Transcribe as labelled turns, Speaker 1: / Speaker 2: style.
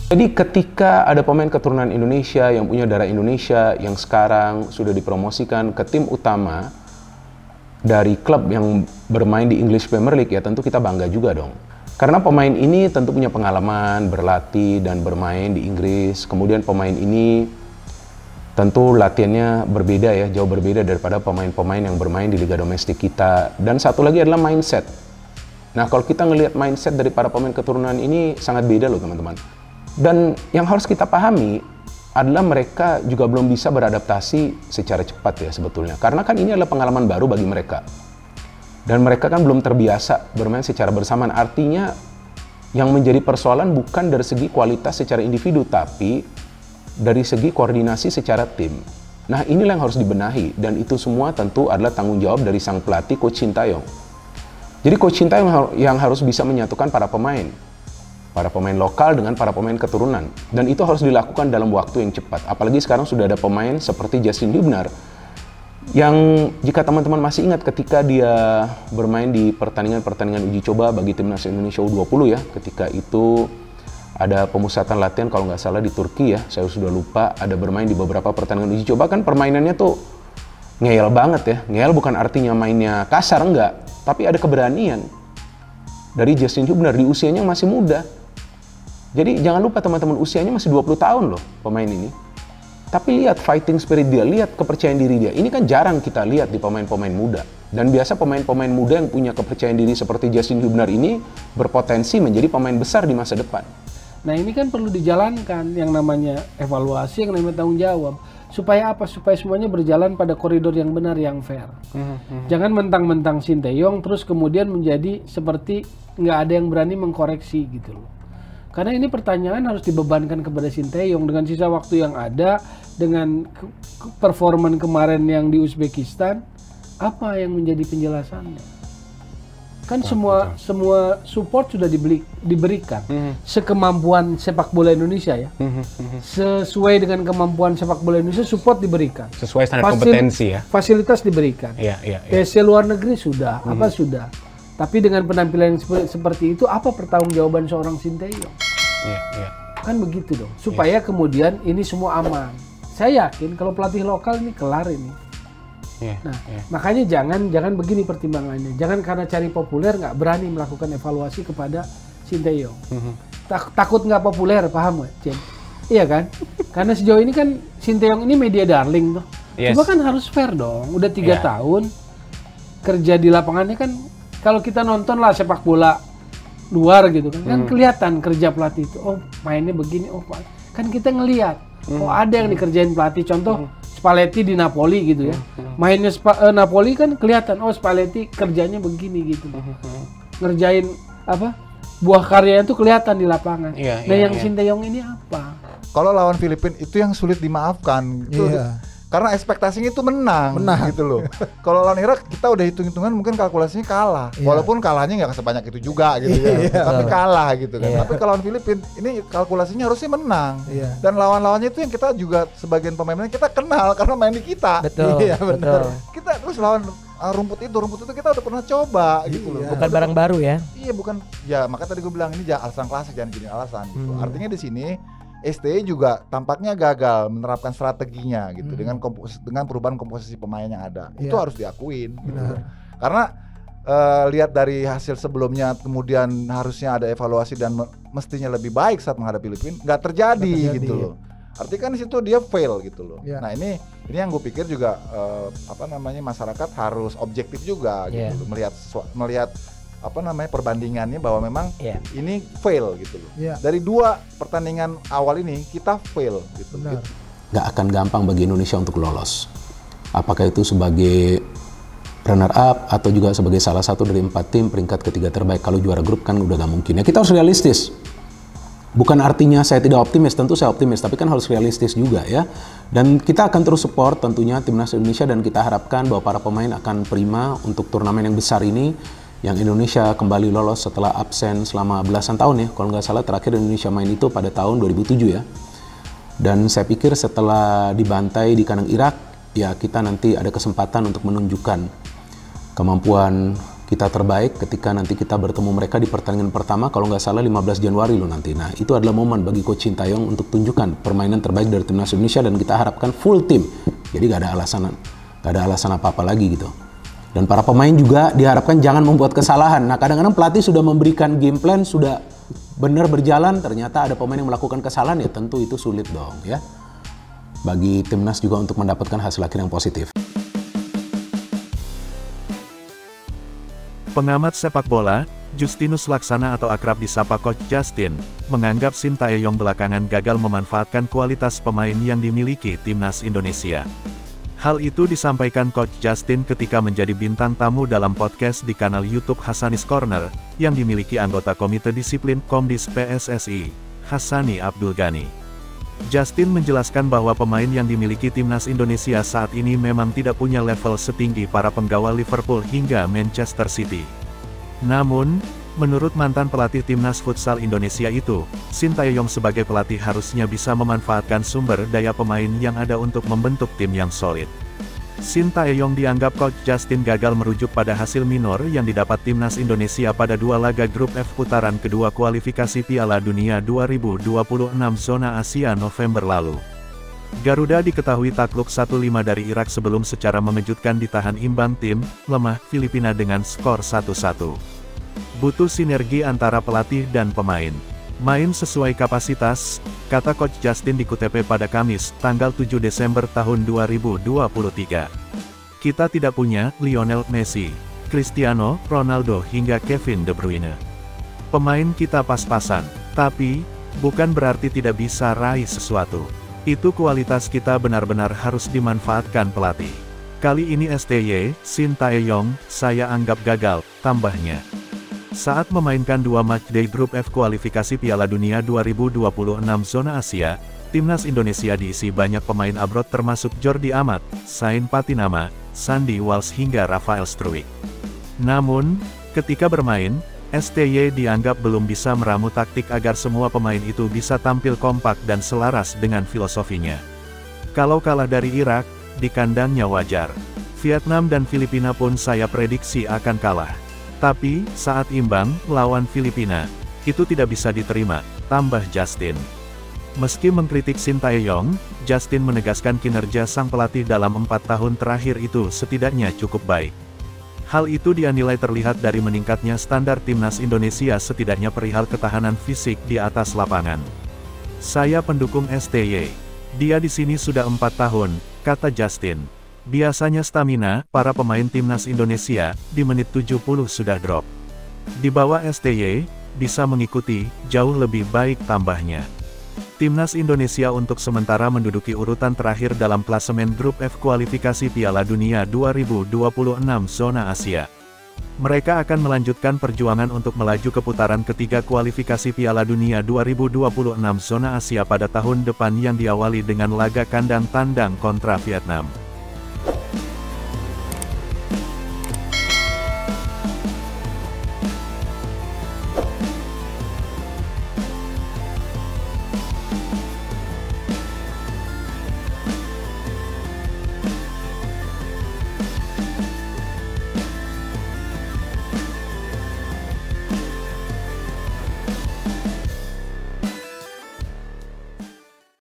Speaker 1: Jadi ketika ada pemain keturunan Indonesia yang punya darah Indonesia yang sekarang sudah dipromosikan ke tim utama dari klub yang bermain di English Premier League, ya tentu kita bangga juga dong. Karena pemain ini tentu punya pengalaman berlatih dan bermain di Inggris. Kemudian pemain ini tentu latihannya berbeda ya, jauh berbeda daripada pemain-pemain yang bermain di liga domestik kita. Dan satu lagi adalah mindset. Nah, kalau kita ngelihat mindset dari para pemain keturunan ini sangat beda loh teman-teman. Dan yang harus kita pahami adalah mereka juga belum bisa beradaptasi secara cepat ya sebetulnya. Karena kan ini adalah pengalaman baru bagi mereka. Dan mereka kan belum terbiasa bermain secara bersamaan. Artinya yang menjadi persoalan bukan dari segi kualitas secara individu, tapi dari segi koordinasi secara tim. Nah, inilah yang harus dibenahi. Dan itu semua tentu adalah tanggung jawab dari sang pelatih Coach Sintayong. Jadi Coach Sintayong yang harus bisa menyatukan para pemain lokal dengan para pemain keturunan. Dan itu harus dilakukan dalam waktu yang cepat. Apalagi sekarang sudah ada pemain seperti Justin Hubner, yang jika teman-teman masih ingat ketika dia bermain di pertandingan-pertandingan uji coba bagi Timnas Indonesia U20 ya, ketika itu ada pemusatan latihan kalau nggak salah di Turki ya, saya sudah lupa, ada bermain di beberapa pertandingan uji coba, kan permainannya tuh ngeyel banget ya. Ngeyel bukan artinya mainnya kasar, enggak, tapi ada keberanian dari Justin Hubner di usianya yang masih muda. Jadi jangan lupa teman-teman, usianya masih 20 tahun loh pemain ini. Tapi lihat fighting spirit dia, lihat kepercayaan diri dia. Ini kan jarang kita lihat di pemain-pemain muda. Dan biasa pemain-pemain muda yang punya kepercayaan diri seperti Justin Hubner ini berpotensi menjadi pemain besar di masa depan.
Speaker 2: Nah, ini kan perlu dijalankan yang namanya evaluasi, yang namanya tanggung jawab. Supaya apa? Supaya semuanya berjalan pada koridor yang benar, yang fair. Jangan mentang-mentang Sintayong terus kemudian menjadi seperti nggak ada yang berani mengkoreksi gitu loh. Karena ini pertanyaan harus dibebankan kepada Sintayong dengan sisa waktu yang ada, dengan performan kemarin yang di Uzbekistan, apa yang menjadi penjelasannya? Kan semua support sudah diberikan sekemampuan sepak bola Indonesia ya, sesuai dengan kemampuan sepak bola Indonesia, support diberikan
Speaker 1: Sesuai standar kompetensi ya.
Speaker 2: Fasilitas diberikan, TC luar negeri sudah, apa sudah. Tapi dengan penampilan yang seperti itu, apa pertanggungjawaban seorang Sintayong? Kan begitu dong. Supaya kemudian ini semua aman. Saya yakin kalau pelatih lokal ini kelar ini. Makanya jangan begini pertimbangannya. Jangan karena cari populer nggak berani melakukan evaluasi kepada Sintayong. Takut nggak populer, paham nggak, Jen? Iya kan? Karena sejauh ini kan Sintayong ini media darling tuh. Coba kan harus fair dong. Udah 3 tahun kerja di lapangannya kan. Kalau kita nonton lah sepak bola luar gitu kan kelihatan kerja pelatih itu. Oh, mainnya begini. Oh, kan kita ngelihat. Oh, ada yang dikerjain pelatih. Contoh Spalletti di Napoli gitu ya. Mainnya Napoli kan kelihatan. Oh, Spalletti kerjanya begini gitu. Ngerjain apa? Buah karyanya tuh kelihatan di lapangan. Yang Sintayong ini apa?
Speaker 3: Kalau lawan Filipina itu yang sulit dimaafkan. Karena ekspektasinya itu menang gitu loh. Kalau lawan Irak kita udah hitung-hitungan mungkin kalkulasinya kalah. Walaupun kalahnya nggak sebanyak itu juga gitu ya. Tapi kalah gitu kan. Tapi kalau lawan Filipina ini kalkulasinya harusnya menang. Dan lawan-lawannya itu yang kita juga sebagian pemainnya kita kenal karena main di kita.
Speaker 4: Betul.
Speaker 3: Iya benar. Kita terus lawan rumput itu kita udah pernah coba gitu loh.
Speaker 4: Bukan barang baru ya.
Speaker 3: Iya bukan. Ya makanya tadi gue bilang ini alasan klasik, jangan jadi alasan gitu. Artinya di sini STI juga tampaknya gagal menerapkan strateginya gitu dengan perubahan komposisi pemain yang ada. Itu harus diakuin gitu. Karena lihat dari hasil sebelumnya kemudian harusnya ada evaluasi dan mestinya lebih baik saat menghadapi Filipina, nggak terjadi gitu loh. Artinya kan di situ dia fail gitu loh. Nah ini yang gue pikir juga masyarakat harus objektif juga gitu loh, melihat perbandingannya bahwa memang ini fail gitu loh. Dari 2 pertandingan awal ini kita fail gitu.
Speaker 1: Nggak akan gampang bagi Indonesia untuk lolos. Apakah itu sebagai runner up atau juga sebagai salah satu dari 4 tim peringkat ketiga terbaik. Kalau juara grup kan udah nggak mungkin. Ya kita harus realistis. Bukan artinya saya tidak optimis, tentu saya optimis, tapi kan harus realistis juga ya. Dan kita akan terus support tentunya Timnas Indonesia dan kita harapkan bahwa para pemain akan prima untuk turnamen yang besar ini. Yang Indonesia kembali lolos setelah absen selama belasan tahun ya. Kalau nggak salah terakhir Indonesia main itu pada tahun 2007 ya. Dan saya pikir setelah dibantai di kandang Irak, ya kita nanti ada kesempatan untuk menunjukkan kemampuan kita terbaik ketika nanti kita bertemu mereka di pertandingan pertama, kalau nggak salah 15 Januari loh nanti. Nah, itu adalah momen bagi Coach Sintayong untuk tunjukkan permainan terbaik dari timnas Indonesia, dan kita harapkan full tim. Jadi nggak ada alasan apa-apa lagi gitu. Dan para pemain juga diharapkan jangan membuat kesalahan. Nah, kadang-kadang pelatih sudah memberikan game plan, sudah benar berjalan, ternyata ada pemain yang melakukan kesalahan, ya tentu itu sulit dong ya. Bagi timnas juga untuk mendapatkan hasil akhir yang positif.
Speaker 4: Pengamat sepak bola, Justinus Laksana atau akrab disapa Coach Justin, menganggap Sintayong belakangan gagal memanfaatkan kualitas pemain yang dimiliki timnas Indonesia. Hal itu disampaikan Coach Justin ketika menjadi bintang tamu dalam podcast di kanal YouTube Hassanis Corner, yang dimiliki anggota Komite Disiplin Komdis PSSI, Hassani Abdul Ghani. Justin menjelaskan bahwa pemain yang dimiliki timnas Indonesia saat ini memang tidak punya level setinggi para penggawa Liverpool hingga Manchester City. Namun, menurut mantan pelatih timnas futsal Indonesia itu, Sintayong sebagai pelatih harusnya bisa memanfaatkan sumber daya pemain yang ada untuk membentuk tim yang solid. Sintayong dianggap Coach Justin gagal merujuk pada hasil minor yang didapat timnas Indonesia pada 2 laga grup F putaran kedua kualifikasi Piala Dunia 2026 zona Asia November lalu. Garuda diketahui takluk 1-5 dari Irak sebelum secara mengejutkan ditahan imbang tim lemah Filipina dengan skor 1-1. Butuh sinergi antara pelatih dan pemain. Main sesuai kapasitas, kata Coach Justin di KTP pada Kamis, tanggal 7 Desember tahun 2023. Kita tidak punya Lionel Messi, Cristiano Ronaldo hingga Kevin De Bruyne. Pemain kita pas-pasan, tapi bukan berarti tidak bisa raih sesuatu. Itu kualitas kita benar-benar harus dimanfaatkan pelatih. Kali ini STY, Sintayong, saya anggap gagal, tambahnya. Saat memainkan 2 matchday grup F kualifikasi Piala Dunia 2026 zona Asia, timnas Indonesia diisi banyak pemain abroad termasuk Jordi Amat, Sain Patinama, Sandy Walsh hingga Rafael Struijk. Namun, ketika bermain, STY dianggap belum bisa meramu taktik agar semua pemain itu bisa tampil kompak dan selaras dengan filosofinya. Kalau kalah dari Irak, di kandangnya wajar. Vietnam dan Filipina pun saya prediksi akan kalah. Tapi, saat imbang, lawan Filipina, itu tidak bisa diterima, tambah Justin. Meski mengkritik Sintayong, Justin menegaskan kinerja sang pelatih dalam 4 tahun terakhir itu setidaknya cukup baik. Hal itu dia nilai terlihat dari meningkatnya standar timnas Indonesia setidaknya perihal ketahanan fisik di atas lapangan. Saya pendukung STY. Dia di sini sudah 4 tahun, kata Justin. Biasanya stamina para pemain timnas Indonesia di menit 70 sudah drop. Di bawah STY, bisa mengikuti, jauh lebih baik tambahnya. Timnas Indonesia untuk sementara menduduki urutan terakhir dalam klasemen grup F kualifikasi Piala Dunia 2026 zona Asia. Mereka akan melanjutkan perjuangan untuk melaju ke putaran ketiga kualifikasi Piala Dunia 2026 zona Asia pada tahun depan yang diawali dengan laga kandang tandang kontra Vietnam.